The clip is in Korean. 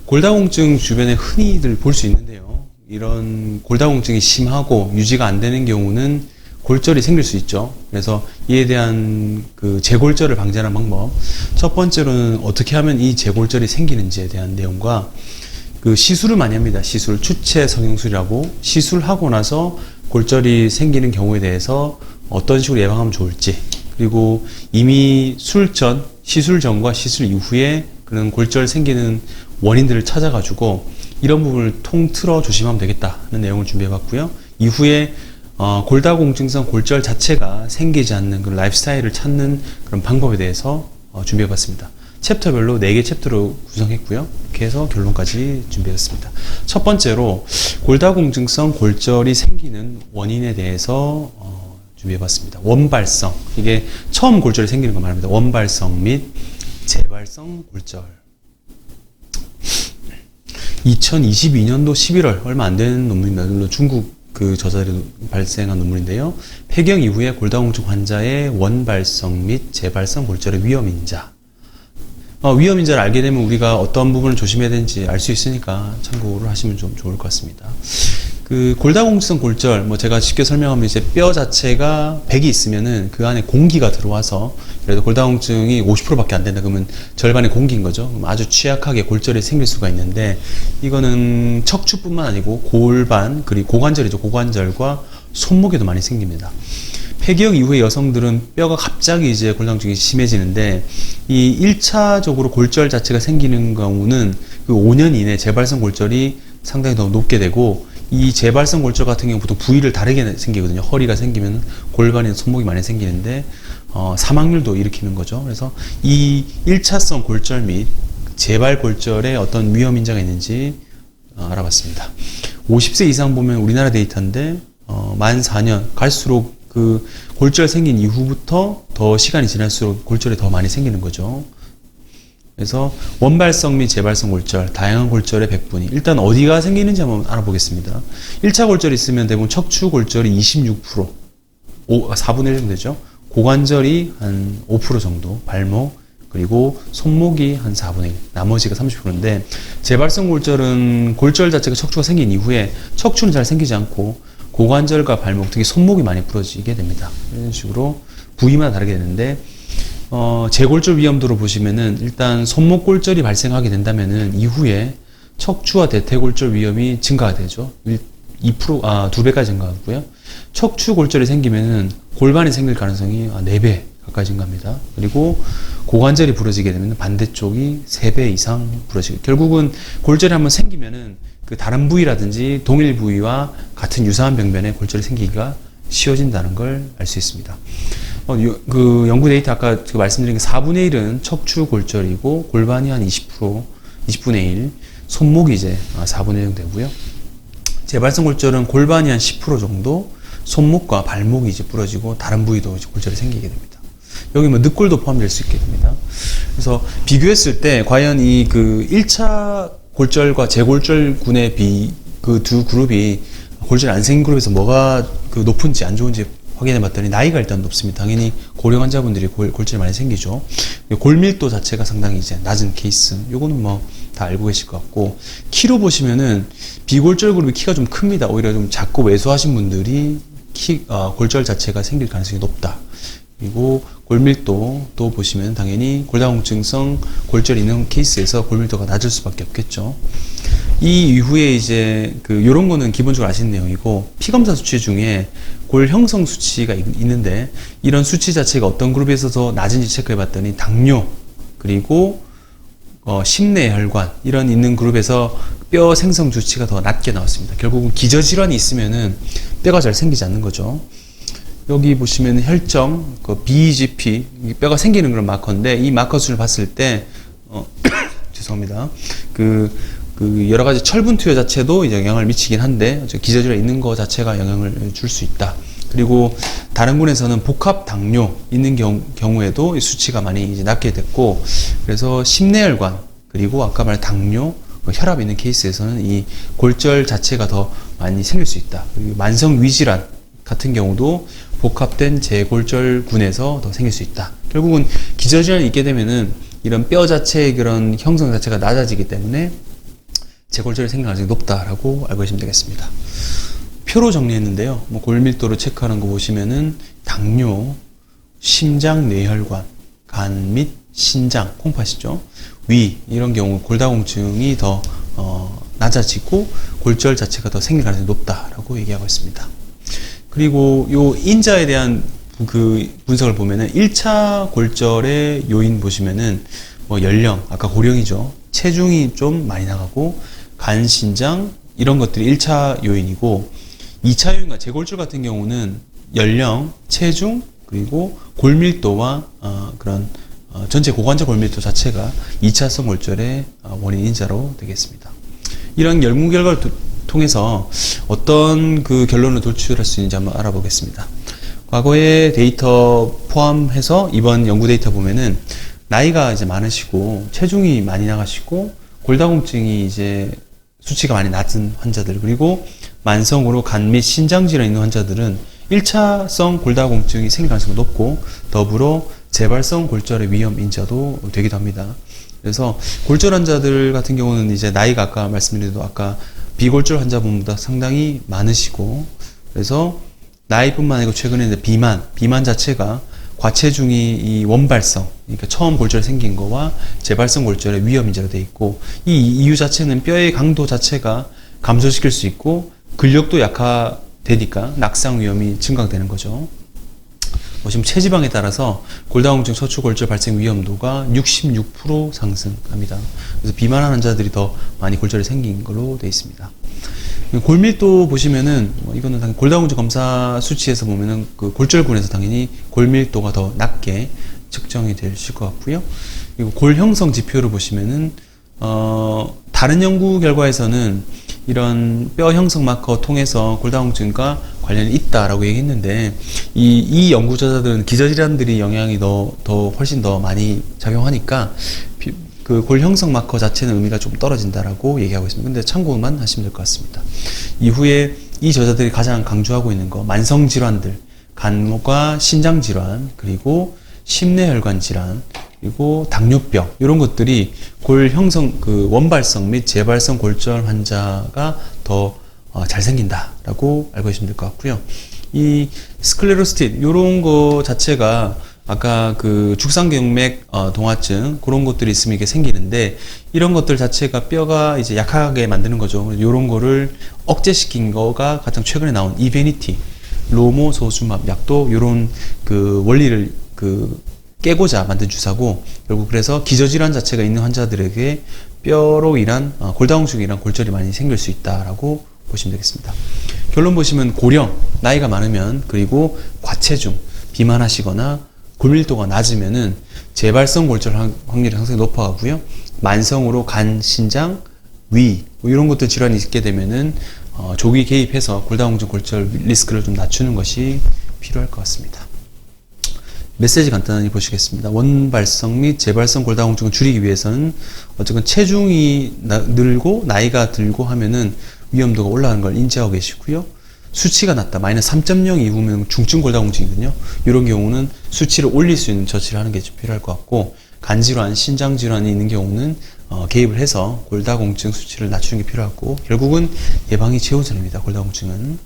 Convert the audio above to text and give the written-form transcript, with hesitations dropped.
골다공증 주변에 흔히들 볼 수 있는데요. 이런 골다공증이 심하고 유지가 안 되는 경우는 골절이 생길 수 있죠. 그래서 이에 대한 그 재골절을 방지하는 방법. 첫 번째로는 어떻게 하면 이 재골절이 생기는지에 대한 내용과 그 시술을 많이 합니다. 시술, 추체 성형술이라고 시술하고 나서 골절이 생기는 경우에 대해서 어떤 식으로 예방하면 좋을지, 그리고 이미 술전, 시술 전과 시술 이후에 그런 골절 생기는 원인들을 찾아가지고 이런 부분을 통틀어 조심하면 되겠다는 내용을 준비해봤고요. 이후에 골다공증성 골절 자체가 생기지 않는 그런 라이프스타일을 찾는 그런 방법에 대해서 준비해봤습니다. 챕터별로 4개 챕터로 구성했고요. 이렇게 해서 결론까지 준비했습니다. 첫 번째로 골다공증성 골절이 생기는 원인에 대해서 준비해봤습니다. 원발성, 이게 처음 골절이 생기는 거 말합니다. 원발성 및 재발성 골절. 2022년도 11월 얼마 안 되는 논문입니다. 물론 중국 그 저자들이 발생한 논문인데요. 폐경 이후에 골다공증 환자의 원발성 및 재발성 골절의 위험인자. 위험인자를 알게 되면 우리가 어떤 부분을 조심해야 되는지 알 수 있으니까 참고를 하시면 좀 좋을 것 같습니다. 그 골다공증성 골절, 제가 쉽게 설명하면 이제 뼈 자체가 100이 있으면은 그 안에 공기가 들어와서, 그래도 골다공증이 50%밖에 안 된다 그러면 절반의 공기인 거죠. 그럼 아주 취약하게 골절이 생길 수가 있는데, 이거는 척추뿐만 아니고 골반, 그리고 고관절이죠. 고관절과 손목에도 많이 생깁니다. 폐기형 이후에 여성들은 뼈가 갑자기 이제 골다공증이 심해지는데, 이 1차적으로 골절 자체가 생기는 경우는 그 5년 이내 재발성 골절이 상당히 더 높게 되고, 이 재발성 골절 같은 경우 보통 부위를 다르게 생기거든요. 허리가 생기면 골반이나 손목이 많이 생기는데, 사망률도 일으키는 거죠. 그래서 이 1차성 골절 및 재발 골절에 어떤 위험 인자가 있는지 알아봤습니다. 50세 이상 보면 우리나라 데이터인데, 만 4년 갈수록 그 골절 생긴 이후부터 더 시간이 지날수록 골절이 더 많이 생기는 거죠. 그래서 원발성 및 재발성 골절, 다양한 골절의 백분위. 일단 어디가 생기는지 한번 알아보겠습니다. 1차 골절이 있으면 대부분 척추 골절이 26%, 4분의 1 정도 되죠. 고관절이 한 5% 정도, 발목, 그리고 손목이 한 4분의 1, 나머지가 30%인데, 재발성 골절은 골절 자체가 척추가 생긴 이후에 척추는 잘 생기지 않고 고관절과 발목, 특히 손목이 많이 부러지게 됩니다. 이런 식으로 부위마다 다르게 되는데, 재골절 위험도로 보시면은 일단 손목 골절이 발생하게 된다면은 이후에 척추와 대퇴골절 위험이 증가가 되죠. 2배까지 증가하고요. 척추 골절이 생기면은 골반이 생길 가능성이 4배 가까이 증가합니다. 그리고 고관절이 부러지게 되면 반대쪽이 3배 이상 부러지고, 결국은 골절이 한번 생기면은 그 다른 부위라든지 동일 부위와 같은 유사한 병변에 골절이 생기기가 쉬워진다는 걸 알 수 있습니다. 그 연구 데이터 아까 말씀드린 게 4분의 1은 척추 골절이고, 골반이 한 20분의 1, 손목이 이제 4분의 1 정도 되고요. 재발성 골절은 골반이 한 10% 정도, 손목과 발목이 이제 부러지고 다른 부위도 이제 골절이 생기게 됩니다. 여기 늑골도 포함될 수 있게 됩니다. 그래서 비교했을 때 과연 이 그 1차 골절과 재골절군의 그 두 그룹이 골절이 안 생긴 그룹에서 뭐가 그 높은지 안 좋은지 확인해 봤더니 나이가 일단 높습니다. 당연히 고령 환자분들이 골절이 많이 생기죠. 골밀도 자체가 상당히 이제 낮은 케이스. 요거는 다 알고 계실 것 같고, 키로 보시면은 비골절 그룹이 키가 좀 큽니다. 오히려 좀 작고 왜소하신 분들이 골절 자체가 생길 가능성이 높다. 그리고 골밀도 또 보시면 당연히 골다공증성 골절이 있는 케이스에서 골밀도가 낮을 수밖에 없겠죠. 이 이후에 이제 요런 거는 기본적으로 아시는 내용이고, 피검사 수치 중에 골 형성 수치가 있는데, 이런 수치 자체가 어떤 그룹에서 더 낮은지 체크해 봤더니 당뇨, 그리고 심내혈관 이런 있는 그룹에서 뼈 생성 수치가 더 낮게 나왔습니다. 결국은 기저질환이 있으면은 뼈가 잘 생기지 않는 거죠. 여기 보시면 혈정, BEGP, 뼈가 생기는 그런 마커인데, 이 마커 수를 봤을 때, 죄송합니다. 여러 가지 철분 투여 자체도 이제 영향을 미치긴 한데, 기저질환이 있는 거 자체가 영향을 줄 수 있다. 그리고 다른 군에서는 복합 당뇨 있는 경우에도 수치가 많이 이제 낮게 됐고, 그래서 심내혈관, 그리고 아까 말한 당뇨, 혈압 있는 케이스에서는 이 골절 자체가 더 많이 생길 수 있다. 그리고 만성 위질환 같은 경우도 복합된 재골절군에서 더 생길 수 있다. 결국은 기저질환이 있게 되면은 이런 뼈 자체의 그런 형성 자체가 낮아지기 때문에 재골절이 생길 가능성이 높다라고 알고 계시면 되겠습니다. 표로 정리했는데요. 뭐 골밀도를 체크하는 거 보시면은 당뇨, 심장 뇌혈관, 간 및 신장, 콩팥이죠. 위 이런 경우 골다공증이 더 낮아지고 골절 자체가 더 생길 가능성이 높다라고 얘기하고 있습니다. 그리고 요 인자에 대한 그 분석을 보면은 1차 골절의 요인 보시면은 뭐 연령, 아까 고령이죠. 체중이 좀 많이 나가고 간, 신장 이런 것들이 1차 요인이고 2차 요인과 재골절 같은 경우는 연령, 체중 그리고 골밀도와 그런 전체 고관절 골밀도 자체가 2차성 골절의 원인 인자로 되겠습니다. 이런 연구 결과를 통해서 어떤 그 결론을 도출할 수 있는지 한번 알아보겠습니다. 과거의 데이터 포함해서 이번 연구 데이터 보면은 나이가 이제 많으시고 체중이 많이 나가시고 골다공증이 이제 수치가 많이 낮은 환자들 그리고 만성으로 간 및 신장 질환이 있는 환자들은 1차성 골다공증이 생길 가능성이 높고 더불어 재발성 골절의 위험 인자도 되기도 합니다. 그래서 골절 환자들 같은 경우는 이제 나이가 아까 말씀드린 대로 아까 비골절 환자분보다 상당히 많으시고 그래서 나이뿐만 아니고 최근에 이제 비만 자체가 과체중이 이 원발성, 그러니까 처음 골절이 생긴 거와 재발성 골절의 위험 인자로 되어 있고 이 이유 자체는 뼈의 강도 자체가 감소시킬 수 있고 근력도 약화되니까 낙상 위험이 증가되는 거죠. 지금 체지방에 따라서 골다공증 척추골절 발생 위험도가 66% 상승합니다. 그래서 비만한 환자들이 더 많이 골절이 생긴 걸로 되어 있습니다. 골밀도 보시면은 이거는 당연히 골다공증 검사 수치에서 보면은 그 골절군에서 당연히 골밀도가 더 낮게 측정이 되실 것 같고요. 그리고 골 형성 지표를 보시면은 다른 연구 결과에서는 이런 뼈 형성 마커 통해서 골다공증과 관련이 있다라고 얘기했는데 이 연구자들은 기저질환들이 영향이 훨씬 더 많이 작용하니까 그 골 형성 마커 자체는 의미가 좀 떨어진다라고 얘기하고 있습니다. 근데 참고만 하시면 될 것 같습니다. 이후에 이 저자들이 가장 강조하고 있는 거 만성 질환들, 간과 신장 질환, 그리고 심내혈관 질환, 그리고 당뇨병 이런 것들이 골 형성 그 원발성 및 재발성 골절 환자가 더 잘 생긴다라고 알고 계시면 될 것 같고요. 이 스클레로스틴 이런 거 자체가 아까 그 죽상경맥 동화증 그런 것들이 있으면 이게 생기는데 이런 것들 자체가 뼈가 이제 약하게 만드는 거죠. 이런 거를 억제시킨 거가 가장 최근에 나온 이베니티 로모소수맙 약도 이런 그 원리를 그 깨고자 만든 주사고 결국 그래서 기저질환 자체가 있는 환자들에게 뼈로 인한 골다공증으로 인한 골절이 많이 생길 수 있다라고 보시면 되겠습니다. 결론 보시면 고령, 나이가 많으면 그리고 과체중, 비만하시거나 골밀도가 낮으면은 재발성 골절 확률이 상당히 높아가고요. 만성으로 간, 신장, 위 이런 것들 질환이 있게 되면은 조기 개입해서 골다공증 골절 리스크를 좀 낮추는 것이 필요할 것 같습니다. 메시지 간단히 보시겠습니다. 원발성 및 재발성 골다공증을 줄이기 위해서는 어쨌든 체중이 늘고 나이가 들고 하면은 위험도가 올라가는 걸 인지하고 계시고요. 수치가 낮다. 마이너스 3.0 이후면 중증 골다공증이거든요. 이런 경우는 수치를 올릴 수 있는 조치를 하는 게 좀 필요할 것 같고 간질환, 신장질환이 있는 경우는 개입을 해서 골다공증 수치를 낮추는 게 필요하고 결국은 예방이 최우선입니다. 골다공증은.